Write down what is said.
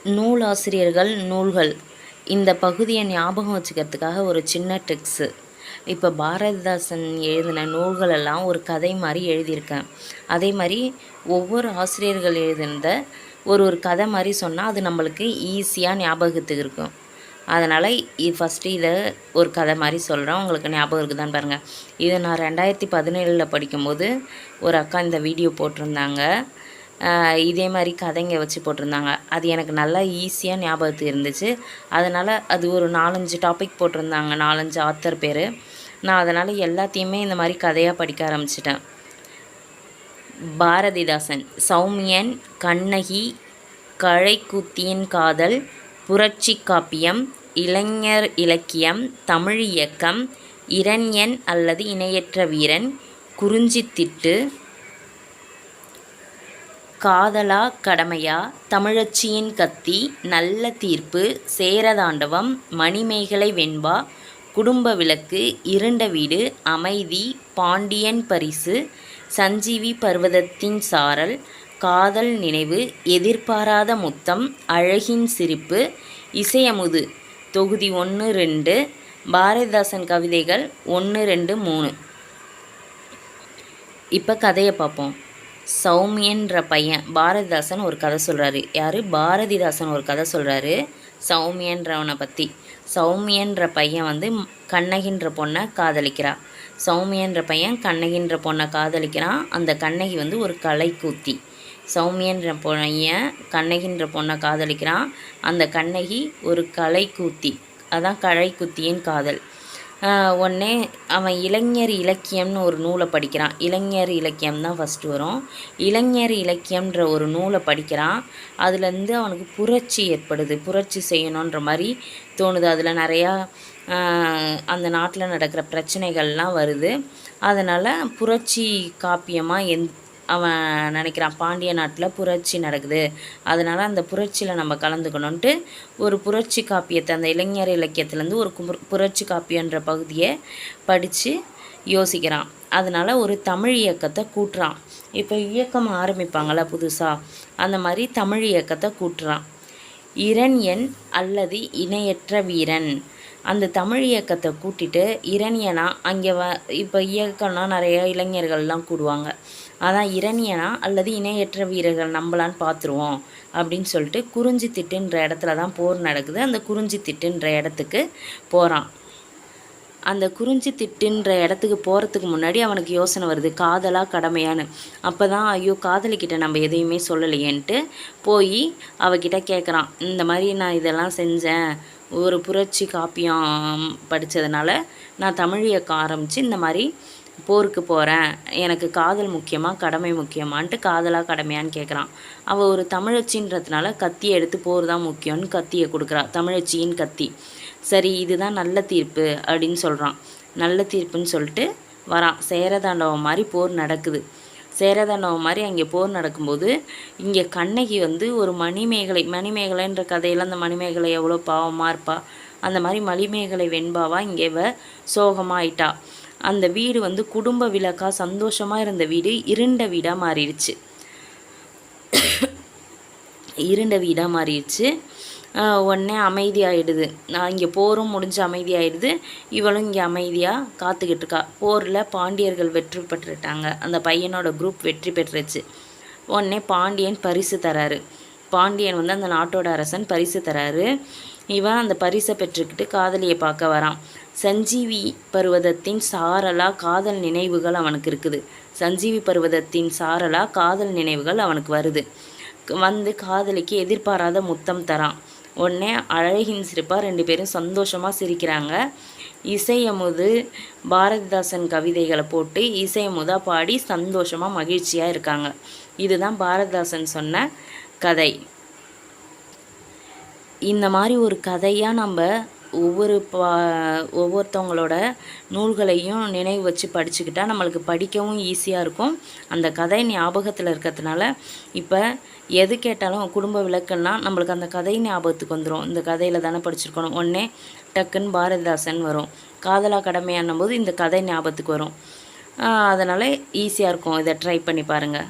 நூலாசிரியர்கள் நூல்கள் இந்த பகுதியை ஞாபகம் வச்சுக்கிறதுக்காக ஒரு சின்ன ட்ரிக்ஸு. இப்போ பாரதிதாசன் எழுதின நூல்களெல்லாம் ஒரு கதை மாதிரி எழுதியிருக்கேன். அதே மாதிரி ஒவ்வொரு ஆசிரியர்கள் எழுதினத ஒரு கதை மாதிரி சொன்னால் அது நம்மளுக்கு ஈஸியாக ஞாபகத்துக்கு இருக்கும். அதனால் ஃபஸ்ட்டு இதை ஒரு கதை மாதிரி சொல்கிறேன், உங்களுக்கு ஞாபகம் இருக்குதான்னு பாருங்கள். இதை நான் 2017 படிக்கும்போது ஒரு அக்கா இந்த வீடியோ போட்டிருந்தாங்க. இதே மாதிரி கதைங்க வச்சு போட்டிருந்தாங்க. அது எனக்கு நல்லா ஈஸியாக ஞாபகத்துக்கு இருந்துச்சு. அதனால் அது ஒரு 4-5 டாபிக் போட்டிருந்தாங்க, 4-5 ஆத்தர் பேர். நான் அதனால் எல்லாத்தையுமே இந்த மாதிரி கதையாக படிக்க ஆரம்பிச்சிட்டேன். பாரதிதாசன், சௌமியன், கண்ணகி, கழைக்கூத்தியின் காதல், புரட்சி காப்பியம், இளைஞர் இலக்கியம், தமிழ் இயக்கம், இரண்யன் அல்லது இணையற்ற வீரன், குறிஞ்சித்திட்டு, காதலா கடமையா, தமிழச்சியின் கத்தி, நல்ல தீர்ப்பு, சேரதாண்டவம், மணிமேகலை வெண்பா, குடும்ப விளக்கு, இருண்ட வீடு, அமைதி, பாண்டியன் பரிசு, சஞ்சீவி பர்வதத்தின் சாரல், காதல் நினைவு, எதிர்பாராத முத்தம், அழகின் சிரிப்பு, இசையமுது தொகுதி 1-2, பாரதிதாசன் கவிதைகள் 1-2-3. இப்போ கதையை பார்ப்போம். சௌமியன்ற பையன், பாரதிதாசன் ஒரு கதை சொல்கிறாரு. யார்? பாரதிதாசன் ஒரு கதை சொல்கிறாரு சௌமியன்றவனை பற்றி. சௌமியன்ற பையன் கண்ணகின்ற பொண்ணை காதலிக்கிறான். சௌமியன்ற பையன் கண்ணகின்ற பொண்ணை காதலிக்கிறான். அந்த கண்ணகி ஒரு கலைக்கூத்தி. சௌமியன்ற பையன் கண்ணகின்ற பொண்ணை காதலிக்கிறான். அந்த கண்ணகி ஒரு கலைக்கூத்தி. அதான் கலைக்கூத்தியின் காதல். உடனே அவன் இளைஞர் இலக்கியம்னு ஒரு நூலை படிக்கிறான். இளைஞர் இலக்கியம் தான் ஃபஸ்ட்டு வரும். இளைஞர் இலக்கியம்ன்ற ஒரு நூலை படிக்கிறான். அதுலேருந்து அவனுக்கு புரட்சி ஏற்படுது. புரட்சி செய்யணுன்ற மாதிரி தோணுது. அதில் நிறையா அந்த நாட்டில் நடக்கிற பிரச்சனைகள்லாம் வருது. அதனால் புரட்சி காப்பியமாக அவன் நினைக்கிறான், பாண்டிய நாட்டில் புரட்சி நடக்குது, அதனால் அந்த புரட்சியில் நம்ம கலந்துக்கணுன்ட்டு ஒரு புரட்சி காப்பியத்தை, அந்த இளைஞர் இலக்கியத்துலேருந்து ஒரு புரட்சி காப்பியன்ற பகுதியை படித்து யோசிக்கிறான். அதனால் ஒரு தமிழ் இயக்கத்தை கூட்டுறான். இப்போ இயக்கம் ஆரம்பிப்பாங்கள்ல புதுசாக, அந்த மாதிரி தமிழ் இயக்கத்தை கூட்டுறான். இரண்யன் அல்லது இணையற்ற வீரன், அந்த தமிழ் இயக்கத்தை கூட்டிட்டு இரண்யனா அங்கே இப்போ இயக்கம்னா நிறைய இளைஞர்கள்லாம் கூடுவாங்க. அதான் இரண்யனா அல்லது இணையற்ற வீரர்கள் நம்பலான்னு பார்த்துருவோம் அப்படின்னு சொல்லிட்டு குறிஞ்சித்திட்டுன்ற இடத்துல தான் போர் நடக்குது. அந்த குறிஞ்சித்திட்டுன்ற இடத்துக்கு போகிறான். அந்த குறிஞ்சித்திட்டுன்ற இடத்துக்கு போகிறதுக்கு முன்னாடி அவனுக்கு யோசனை வருது, காதலா கடமையான்னு. அப்போ தான் ஐயோ காதலிக்கிட்ட நம்ம எதையுமே சொல்லலையேன்ட்டு போய் அவகிட்ட கேட்குறான். இந்த மாதிரி நான் இதெல்லாம் செஞ்சேன், ஒரு புரட்சி காப்பியம் படித்ததுனால நான் தமிழ் இயக்கம் ஆரம்பித்து இந்த மாதிரி போருக்கு போகிறேன், எனக்கு காதல் முக்கியமாக கடமை முக்கியமான்ட்டு காதலா கடமையான்னு கேட்குறான். அவள் ஒரு தமிழச்சின்றதுனால கத்தியை எடுத்து போர் தான் முக்கியம்னு கத்தியை கொடுக்குறா, தமிழச்சியின் கத்தி. சரி இதுதான் நல்ல தீர்ப்பு அப்படின்னு சொல்கிறான். நல்ல தீர்ப்புன்னு சொல்லிட்டு வரான். சேரதாண்டவம் மாதிரி போர் நடக்குது. சேரதாண்டவம் மாதிரி அங்கே போர் நடக்கும்போது இங்கே கண்ணகி ஒரு மணிமேகலைன்ற கதையில் அந்த மணிமேகலை எவ்வளோ பாவமாக இருப்பா, அந்த மாதிரி மணிமேகலை வெண்பாவாக இங்கே சோகமாக ஆயிட்டா. அந்த வீடு குடும்ப விளக்காக சந்தோஷமாக இருந்த வீடு இருண்ட வீடாக மாறிடுச்சு. இருண்ட வீடாக மாறிடுச்சு. உடனே அமைதியாகிடுது. இங்கே போரும் முடிஞ்சு அமைதியாகிடுது. இவளும் இங்கே அமைதியாக காத்துக்கிட்டு இருக்கா. போரில் பாண்டியர்கள் வெற்றி பெற்றுட்டாங்க. அந்த பையனோட குரூப் வெற்றி பெற்றுச்சு. உடனே பாண்டியன் பரிசு தராரு. பாண்டியன் அந்த நாட்டோட அரசன் பரிசு தராரு. இவன் அந்த பரிசை பெற்றுக்கிட்டு காதலியை பார்க்க வரான். சஞ்சீவி பர்வதத்தின் சாரலாக காதல் நினைவுகள் அவனுக்கு இருக்குது. சஞ்சீவி பர்வதத்தின் சாரலாக காதல் நினைவுகள் அவனுக்கு வருது. காதலிக்கு எதிர்பாராத முத்தம் தரான். உடனே அழகின் சிரிப்பாக 2 பேரும் சந்தோஷமாக சிரிக்கிறாங்க. இசையமுது பாரதிதாசன் கவிதைகளை போட்டு இசையமுதாக பாடி சந்தோஷமாக மகிழ்ச்சியாக இருக்காங்க. இதுதான் பாரதிதாசன் சொன்ன கதை. இந்த மாதிரி ஒரு கதையாக நம்ம ஒவ்வொருத்தவங்களோட நூல்களையும் நினைவு வச்சு படிச்சுக்கிட்டால் நம்மளுக்கு படிக்கவும் ஈஸியாக இருக்கும். அந்த கதை ஞாபகத்தில் இருக்கிறதுனால இப்போ எது கேட்டாலும் குடும்ப விளக்குன்னா நம்மளுக்கு அந்த கதை ஞாபகத்துக்கு வந்துடும். இந்த கதையில் தானே படிச்சிருக்கணும், உடனே டக்குன்னு பாரதிதாசன் வரும். காதலா கடமையானும் போது இந்த கதை ஞாபகத்துக்கு வரும். அதனால் ஈஸியாக இருக்கும். இதை ட்ரை பண்ணி பாருங்கள்.